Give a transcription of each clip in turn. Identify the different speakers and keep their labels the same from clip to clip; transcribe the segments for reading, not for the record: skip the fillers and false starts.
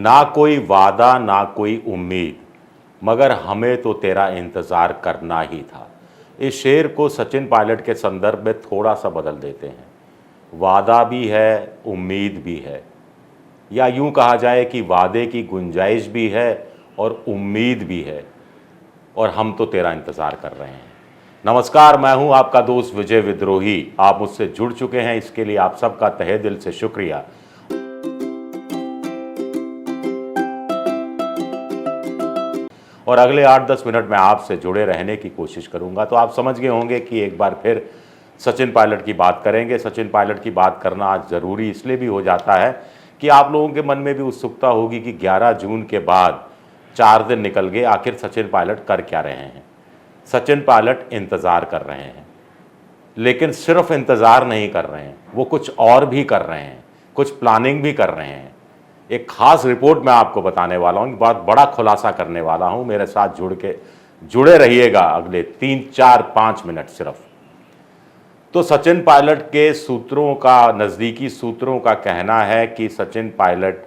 Speaker 1: ना कोई वादा ना कोई उम्मीद, मगर हमें तो तेरा इंतज़ार करना ही था। इस शेर को सचिन पायलट के संदर्भ में थोड़ा सा बदल देते हैं। वादा भी है, उम्मीद भी है, या यूं कहा जाए कि वादे की गुंजाइश भी है और उम्मीद भी है, और हम तो तेरा इंतज़ार कर रहे हैं। नमस्कार, मैं हूं आपका दोस्त विजय विद्रोही। आप मुझसे जुड़ चुके हैं, इसके लिए आप सबका तहे दिल से शुक्रिया। और अगले 8-10 मिनट में आपसे जुड़े रहने की कोशिश करूंगा। तो आप समझ गए होंगे कि एक बार फिर सचिन पायलट की बात करेंगे। सचिन पायलट की बात करना आज ज़रूरी इसलिए भी हो जाता है कि आप लोगों के मन में भी उत्सुकता होगी कि 11 जून के बाद 4 दिन निकल गए, आखिर सचिन पायलट कर क्या रहे हैं। सचिन पायलट इंतज़ार कर रहे हैं, लेकिन सिर्फ इंतज़ार नहीं कर रहे हैं, वो कुछ और भी कर रहे हैं, कुछ प्लानिंग भी कर रहे हैं। एक खास रिपोर्ट मैं आपको बताने वाला हूँ, बहुत बड़ा खुलासा करने वाला हूँ। मेरे साथ जुड़े रहिएगा अगले 3-4-5 मिनट सिर्फ। तो सचिन पायलट के सूत्रों का, नज़दीकी सूत्रों का कहना है कि सचिन पायलट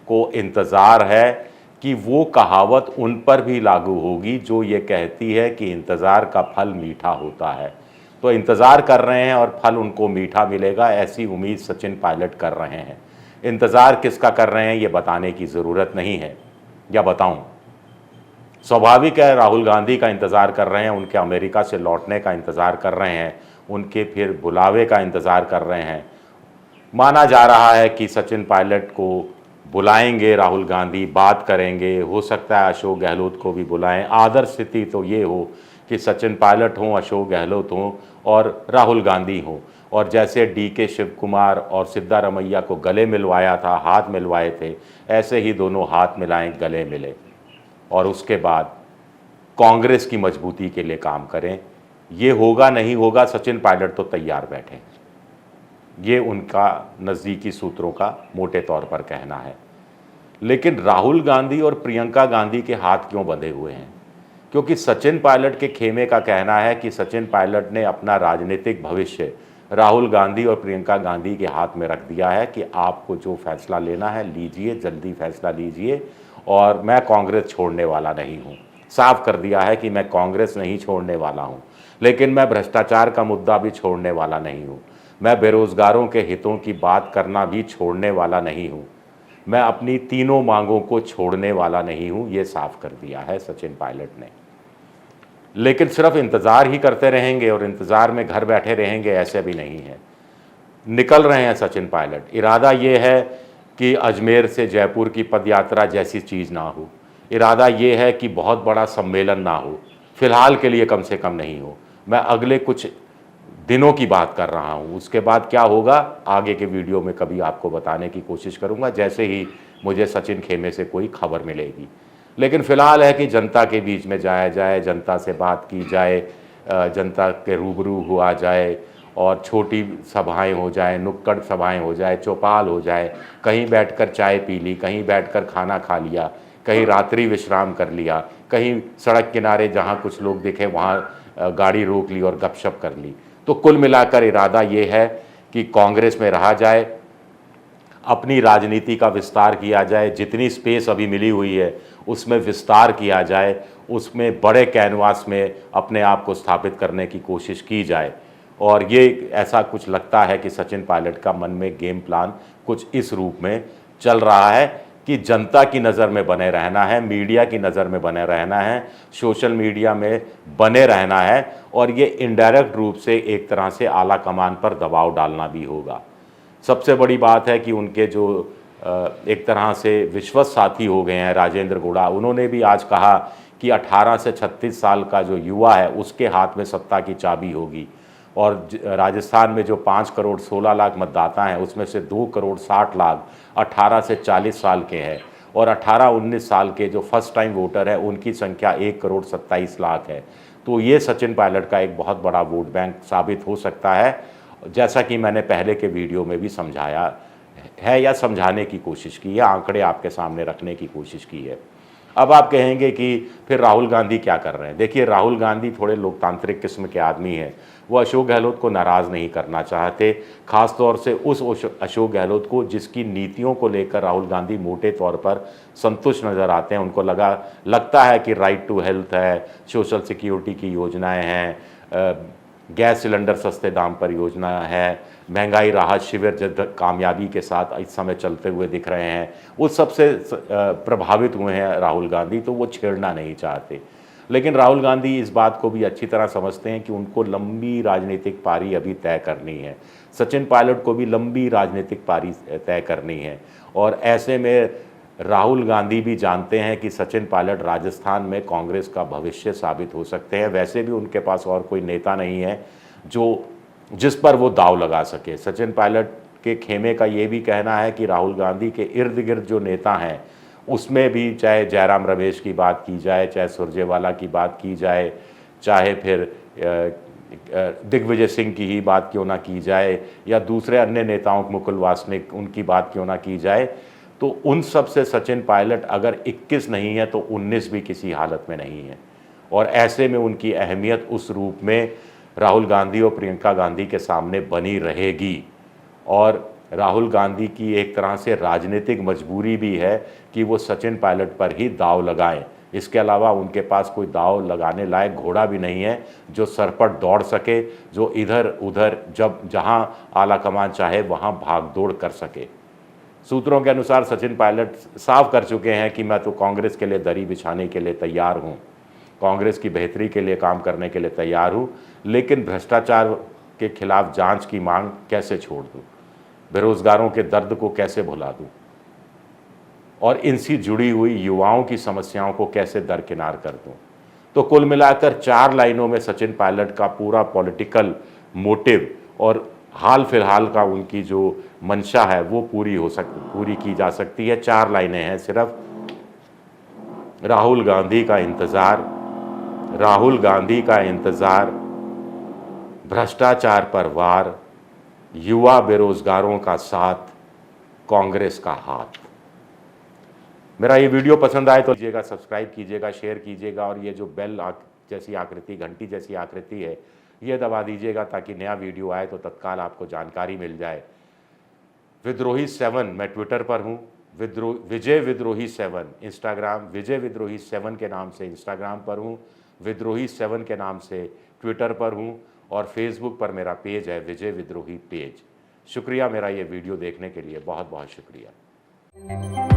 Speaker 1: को इंतज़ार है कि वो कहावत उन पर भी लागू होगी जो ये कहती है कि इंतज़ार का फल मीठा होता है। तो इंतज़ार कर रहे हैं और फल उनको मीठा मिलेगा, ऐसी उम्मीद सचिन पायलट कर रहे हैं। इंतज़ार किसका कर रहे हैं ये बताने की ज़रूरत नहीं है, या बताऊं? स्वाभाविक है, राहुल गांधी का इंतज़ार कर रहे हैं, उनके अमेरिका से लौटने का इंतज़ार कर रहे हैं, उनके फिर बुलावे का इंतज़ार कर रहे हैं। माना जा रहा है कि सचिन पायलट को बुलाएंगे राहुल गांधी, बात करेंगे, हो सकता है अशोक गहलोत को भी बुलाएं। आदर्श स्थिति तो ये हो कि सचिन पायलट हों, अशोक गहलोत हों और राहुल गांधी हों, और जैसे डीके शिव कुमार और सिद्धारमैया को गले मिलवाया था, हाथ मिलवाए थे, ऐसे ही दोनों हाथ मिलाएं, गले मिले, और उसके बाद कांग्रेस की मजबूती के लिए काम करें। ये होगा नहीं होगा, सचिन पायलट तो तैयार बैठे। ये उनका नज़दीकी सूत्रों का मोटे तौर पर कहना है। लेकिन राहुल गांधी और प्रियंका गांधी के हाथ क्यों बंधे हुए हैं? क्योंकि सचिन पायलट के खेमे का कहना है कि सचिन पायलट ने अपना राजनीतिक भविष्य राहुल गांधी और प्रियंका गांधी के हाथ में रख दिया है कि आपको जो फैसला लेना है लीजिए, जल्दी फैसला लीजिए, और मैं कांग्रेस छोड़ने वाला नहीं हूँ। साफ कर दिया है कि मैं कांग्रेस नहीं छोड़ने वाला हूँ, लेकिन मैं भ्रष्टाचार का मुद्दा भी छोड़ने वाला नहीं हूँ। मैं बेरोज़गारों के हितों की बात करना भी छोड़ने वाला नहीं हूँ। मैं अपनी तीनों मांगों को छोड़ने वाला नहीं हूँ, ये साफ कर दिया है सचिन पायलट ने। लेकिन सिर्फ इंतज़ार ही करते रहेंगे और इंतज़ार में घर बैठे रहेंगे, ऐसे भी नहीं है। निकल रहे हैं सचिन पायलट। इरादा ये है कि अजमेर से जयपुर की पदयात्रा जैसी चीज़ ना हो। इरादा ये है कि बहुत बड़ा सम्मेलन ना हो, फ़िलहाल के लिए कम से कम नहीं हो। मैं अगले कुछ दिनों की बात कर रहा हूँ, उसके बाद क्या होगा आगे के वीडियो में कभी आपको बताने की कोशिश करूँगा, जैसे ही मुझे सचिन खेमे से कोई खबर मिलेगी। लेकिन फ़िलहाल है कि जनता के बीच में जाया जाए, जनता से बात की जाए, जनता के रूबरू हुआ जाए, और छोटी सभाएं हो जाए, नुक्कड़ सभाएं हो जाए, चौपाल हो जाए, कहीं बैठकर चाय पी ली, कहीं बैठकर खाना खा लिया, कहीं रात्रि विश्राम कर लिया, कहीं सड़क किनारे जहां कुछ लोग दिखे वहां गाड़ी रोक ली और गपशप कर ली। तो कुल मिलाकर इरादा ये है कि कांग्रेस में रहा जाए, अपनी राजनीति का विस्तार किया जाए, जितनी स्पेस अभी मिली हुई है उसमें विस्तार किया जाए, उसमें बड़े कैनवास में अपने आप को स्थापित करने की कोशिश की जाए। और ये ऐसा कुछ लगता है कि सचिन पायलट का मन में गेम प्लान कुछ इस रूप में चल रहा है कि जनता की नज़र में बने रहना है, मीडिया की नज़र में बने रहना है, सोशल मीडिया में बने रहना है, और ये इनडायरेक्ट रूप से एक तरह से आला कमान पर दबाव डालना भी होगा। सबसे बड़ी बात है कि उनके जो एक तरह से विश्वस्त साथी हो गए हैं राजेंद्र गुड़ा, उन्होंने भी आज कहा कि 18 से 36 साल का जो युवा है उसके हाथ में सत्ता की चाबी होगी। और राजस्थान में जो 5 करोड़ 16 लाख मतदाता हैं उसमें से 2 करोड़ 60 लाख 18 से 40 साल के हैं, और 18-19 साल के जो फर्स्ट टाइम वोटर है उनकी संख्या 1 करोड़ 27 लाख है। तो ये सचिन पायलट का एक बहुत बड़ा वोट बैंक साबित हो सकता है, जैसा कि मैंने पहले के वीडियो में भी समझाया है या समझाने की कोशिश की है, आंकड़े आपके सामने रखने की कोशिश की है। अब आप कहेंगे कि फिर राहुल गांधी क्या कर रहे हैं। देखिए, राहुल गांधी थोड़े लोकतांत्रिक किस्म के आदमी हैं। वो अशोक गहलोत को नाराज़ नहीं करना चाहते, ख़ास तौर से उस अशोक गहलोत को जिसकी नीतियों को लेकर राहुल गांधी मोटे तौर पर संतुष्ट नज़र आते हैं। उनको लगता है कि राइट टू हेल्थ है, सोशल सिक्योरिटी की योजनाएं हैं, गैस सिलेंडर सस्ते दाम पर योजना है, महंगाई राहत शिविर जब कामयाबी के साथ इस समय चलते हुए दिख रहे हैं, उस सबसे प्रभावित हुए हैं राहुल गांधी, तो वो छेड़ना नहीं चाहते। लेकिन राहुल गांधी इस बात को भी अच्छी तरह समझते हैं कि उनको लंबी राजनीतिक पारी अभी तय करनी है। सचिन पायलट को भी लंबी राजनीतिक पारी तय करनी है, और ऐसे में राहुल गांधी भी जानते हैं कि सचिन पायलट राजस्थान में कांग्रेस का भविष्य साबित हो सकते हैं। वैसे भी उनके पास और कोई नेता नहीं है जिस पर वो दांव लगा सके। सचिन पायलट के खेमे का ये भी कहना है कि राहुल गांधी के इर्द गिर्द जो नेता हैं, उसमें भी चाहे जयराम रमेश की बात की जाए, चाहे सुरजेवाला की बात की जाए, चाहे फिर दिग्विजय सिंह की ही बात क्यों ना की जाए, या दूसरे अन्य नेताओं मुकुल वासनिक उनकी बात क्यों ना की जाए, तो उन सब से सचिन पायलट अगर 21 नहीं है तो 19 भी किसी हालत में नहीं है। और ऐसे में उनकी अहमियत उस रूप में राहुल गांधी और प्रियंका गांधी के सामने बनी रहेगी। और राहुल गांधी की एक तरह से राजनीतिक मजबूरी भी है कि वो सचिन पायलट पर ही दांव लगाएं। इसके अलावा उनके पास कोई दांव लगाने लायक घोड़ा भी नहीं है जो सर पर दौड़ सके, जो इधर उधर जहां आला कमान चाहे वहां भाग दौड़ कर सके। सूत्रों के अनुसार सचिन पायलट साफ कर चुके हैं कि मैं तो कांग्रेस के लिए दरी बिछाने के लिए तैयार हूं, कांग्रेस की बेहतरी के लिए काम करने के लिए तैयार हूं, लेकिन भ्रष्टाचार के खिलाफ जांच की मांग कैसे छोड़ दूं, बेरोजगारों के दर्द को कैसे भुला दूं, और इनसे जुड़ी हुई युवाओं की समस्याओं को कैसे दरकिनार कर दूं। तो कुल मिलाकर 4 लाइनों में सचिन पायलट का पूरा पॉलिटिकल मोटिव और हाल फिलहाल का उनकी जो मंशा है वो पूरी की जा सकती है। 4 लाइनें हैं सिर्फ। राहुल गांधी का इंतजार, राहुल गांधी का इंतजार, भ्रष्टाचार पर वार, युवा बेरोजगारों का साथ, कांग्रेस का हाथ। मेरा ये वीडियो पसंद आए तो कीजिएगा, सब्सक्राइब कीजिएगा, शेयर कीजिएगा, और ये जो बेल जैसी आकृति, घंटी जैसी आकृति है, ये दबा दीजिएगा ताकि नया वीडियो आए तो तत्काल आपको जानकारी मिल जाए। विद्रोही 7 मैं ट्विटर पर हूँ, विजय विद्रोही 7 इंस्टाग्राम, विजय विद्रोही 7 के नाम से इंस्टाग्राम पर हूँ, विद्रोही 7 के नाम से ट्विटर पर हूँ, और फेसबुक पर मेरा पेज है विजय विद्रोही पेज। शुक्रिया मेरा ये वीडियो देखने के लिए, बहुत बहुत शुक्रिया।